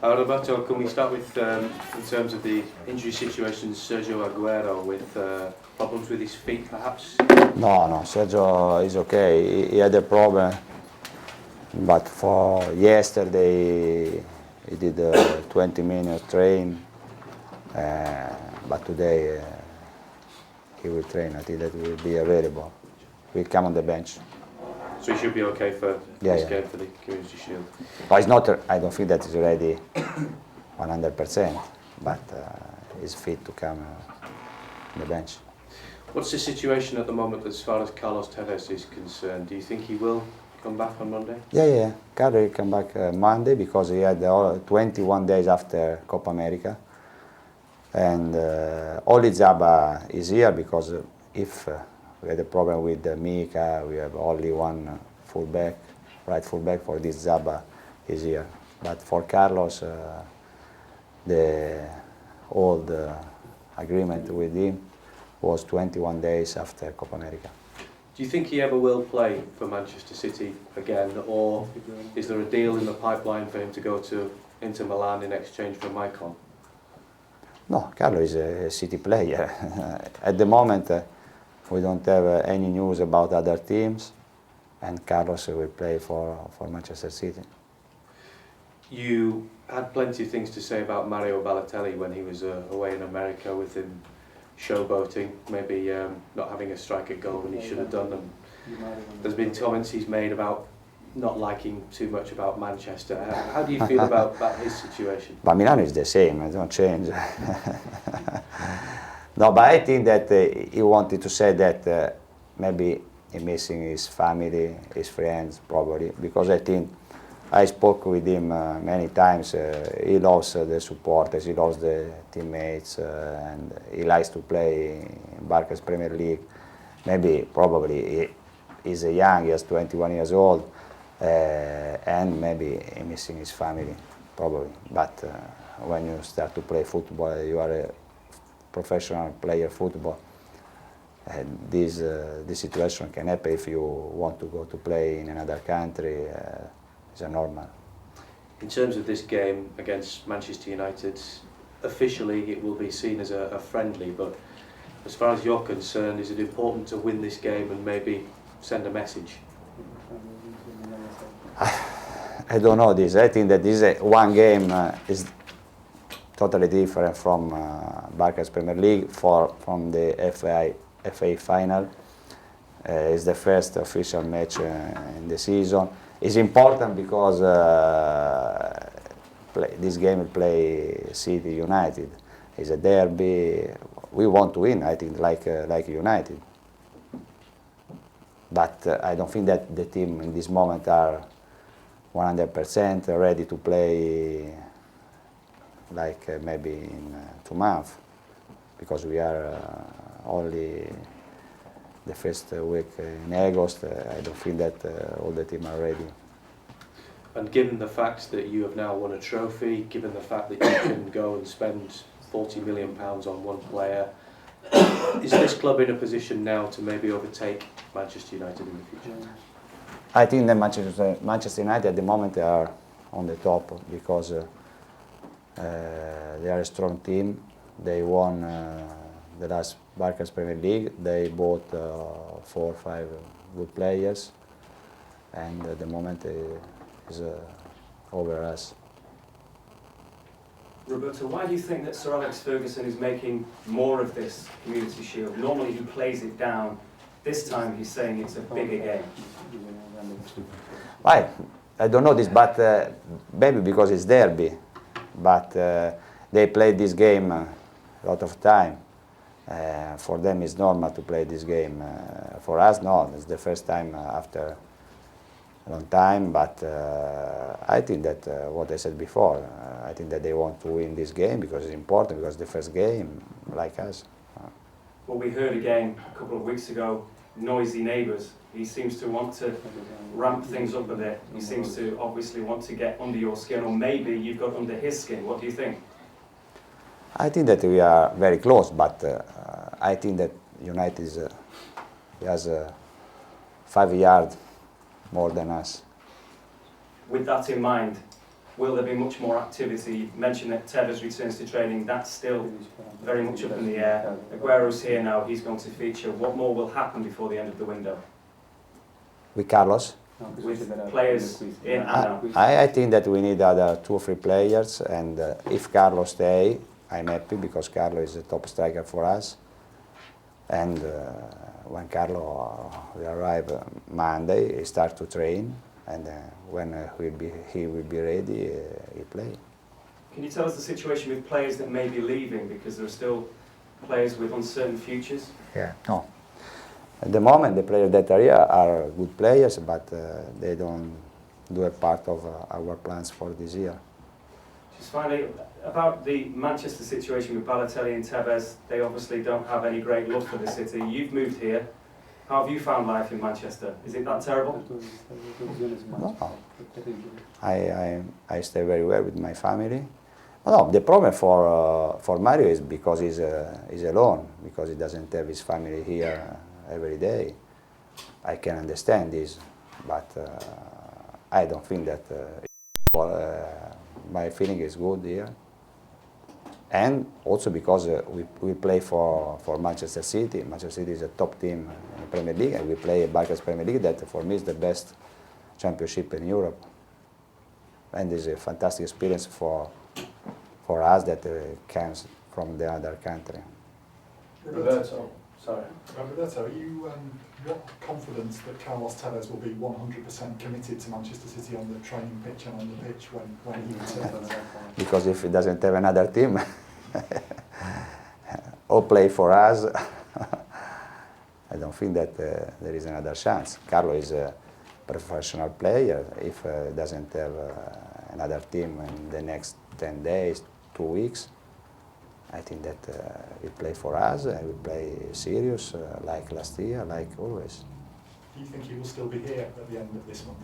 Roberto, can we start with, in terms of the injury situation, Sergio Aguero with problems with his feet perhaps? No, Sergio is okay. He had a problem, but for yesterday he did a 20 minutes train, but today he will train. I think that he will be available. He'll come on the bench. So he should be okay for this game for the Community Shield? But it's not, I don't think that he's ready 100%, but he's fit to come on the bench. What's the situation at the moment as far as Carlos Tevez is concerned? Do you think he will come back on Monday? Yeah. Carlos will come back Monday because he had 21 days after Copa America. And only Zaba is here because if we had a problem with Mika, we have only one fullback, right fullback for this Zaba is here. But for Carlos, the old agreement with him was 21 days after Copa America. Do you think he ever will play for Manchester City again, or is there a deal in the pipeline for him to go to Inter Milan in exchange for Maicon? No, Carlos is a City player. At the moment, we don't have any news about other teams, and Carlos will play for Manchester City. You had plenty of things to say about Mario Balotelli when he was away in America with him showboating, maybe not having a striker goal when he should have done them. There's been comments he's made about not liking too much about Manchester. How do you feel about his situation? But Milan is the same, it don't change. No, but I think that he wanted to say that maybe he's missing his family, his friends, probably, because I think I spoke with him many times. He loves the supporters, he loves the teammates, and he likes to play in Barca's Premier League. Maybe, probably, he's young, he is 21 years old, and maybe he's missing his family, probably. But when you start to play football, you are a professional player football. This situation can happen if you want to go to play in another country. It's normal. In terms of this game against Manchester United, officially it will be seen as a friendly, but as far as you're concerned, is it important to win this game and maybe send a message? I don't know this. I think that this one game is totally different from Barca's Premier League, from the FA final. It's the first official match in the season. It's important because this game will play City United. It's a derby. We want to win, I think, like United. But I don't think that the team in this moment are 100% ready to play like maybe in 2 months, because we are only the first week in August. I don't think that all the team are ready. And given the fact that you have now won a trophy, given the fact that you can go and spend £40 million on one player, is this club in a position now to maybe overtake Manchester United in the future? I think that Manchester United at the moment are on the top because they are a strong team. They won the last Barca's Premier League. They bought 4 or 5 good players, and at the moment is over us. Roberto, why do you think that Sir Alex Ferguson is making more of this Community Shield? Normally he plays it down. This time he's saying it's a bigger game. Right. I don't know this, but maybe because it's derby. But they played this game a lot of time. For them it's normal to play this game. For us, no. It's the first time after a long time. But I think that what I said before, I think that they want to win this game because it's important, because the first game, like us. Well, we heard again a couple of weeks ago, noisy neighbours. He seems to want to ramp things up a bit. He seems to obviously want to get under your skin, or maybe you've got under his skin. What do you think? I think that we are very close, but I think that United has 5 yards more than us. With that in mind, Will there be much more activity? You mentioned that Tevez returns to training. That's still very much up in the air. Aguero's here now. He's going to feature. What more will happen before the end of the window? With Carlos? With players in and out? I think that we need other 2 or 3 players, and if Carlos stay, I'm happy because Carlos is a top striker for us. And when Carlos will arrive Monday, he start to train, and when he will be ready, he play. Can you tell us the situation with players that may be leaving, because there are still players with uncertain futures? Yeah. No. At the moment, the players that are here are good players, but they don't do a part of our plans for this year. Just finally, about the Manchester situation with Balotelli and Tevez, they obviously don't have any great love for the city. You've moved here. How have you found life in Manchester? Is it that terrible? No. I stay very well with my family. No, the problem for Mario is because he's alone, because he doesn't have his family here every day. I can understand this, but I don't think that my feeling is good here. And also because we play for Manchester City. Manchester City is a top team in the Premier League, and we play a Barclays Premier League that for me is the best championship in Europe. And it's a fantastic experience for us that comes from the other country. Roberto, sorry. Roberto, you what confidence that Carlos Tevez will be 100% committed to Manchester City on the training pitch and on the pitch when he returns? Because if he doesn't have another team, or play for us, I don't think that there is another chance. Carlos is a professional player. If he doesn't have another team in the next 10 days, 2 weeks, I think that he play for us, and we play serious, like last year, like always. Do you think he will still be here at the end of this month?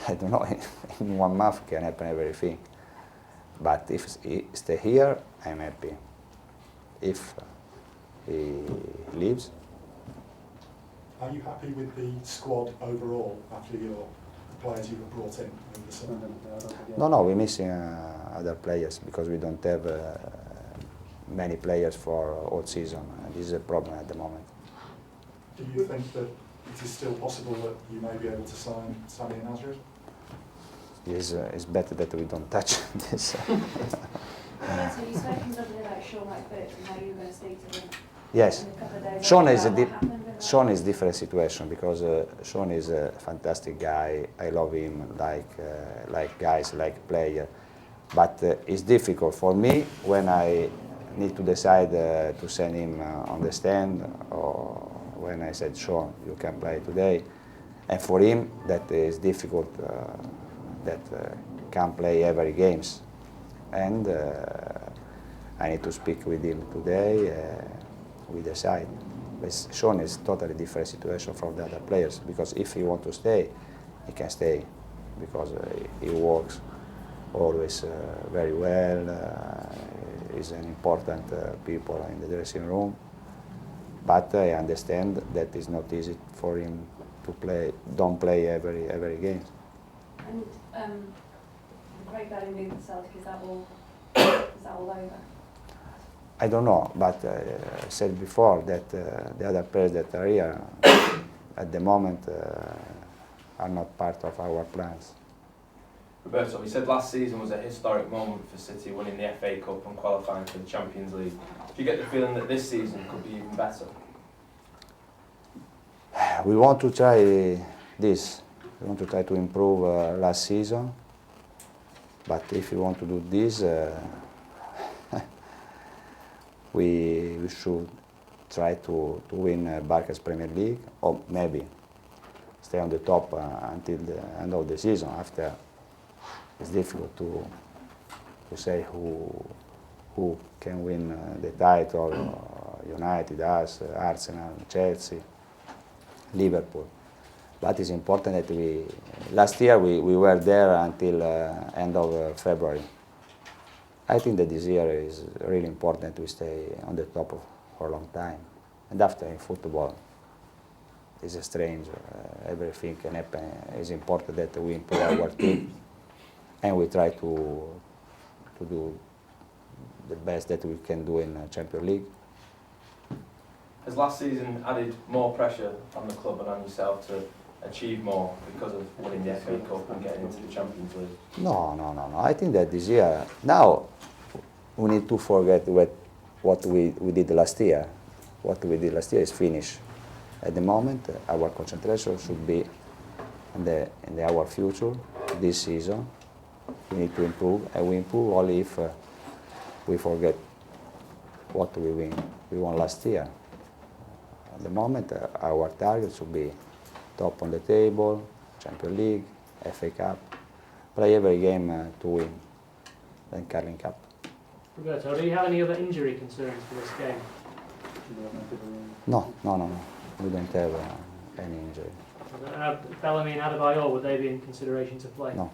I don't know, in 1 month can happen everything. But if he stay here, I'm happy. If he leaves. Are you happy with the squad overall after the players you have brought in over the summer? No, we're missing other players because we don't have many players for all season. And this is a problem at the moment. Do you think that it is still possible that you may be able to sign Sami Managerial? It's better that we don't touch this. Roberto, you spoke something about Sean White and how you were going to speak to him. Yes. In a couple of days. Sean is a different situation because Sean is a fantastic guy. I love him like guys, like player. But it's difficult for me when I need to decide to send him on the stand, or when I said, Sean, you can play today. And for him, that is difficult, that can't play every games. And I need to speak with him today. We decide. But Sean is totally different situation from the other players, because if he wants to stay, he can stay, because he works always very well. He's an important people in the dressing room. But I understand that it's not easy for him to play. Don't play every game. And the Craig Belly move to Celtic, is that all over? I don't know, but I said before that the other players that are here at the moment are not part of our plans. Roberto, you said last season was a historic moment for City, winning the FA Cup and qualifying for the Champions League. Do you get the feeling that this season could be even better? We want to try this. We want to try to improve last season. But if we want to do this, we should try to win Barclays Premier League, or maybe stay on the top until the end of the season. After, it's difficult to say who can win the title. United, us, Arsenal, Chelsea, Liverpool. But it's important that last year we were there until end of February. I think that this year is really important to stay on the top for a long time. And after in football, is strange. Everything can happen. It's important that we improve our team, and we try to do the best that we can do in Champions League. Has last season added more pressure on the club and on yourself to achieve more because of winning the FA Cup and getting into the Champions League? No. I think that this year, now, we need to forget what we did last year. What we did last year is finished. At the moment, our concentration should be in our future, this season. We need to improve, and we improve only if we forget what we won last year. At the moment, our target should be top on the table, Champions League, FA Cup, play every game to win, then Carling Cup. Roberto, do you have any other injury concerns for this game? No. We don't have any injury. Bellamy and Adebayor, would they be in consideration to play? No.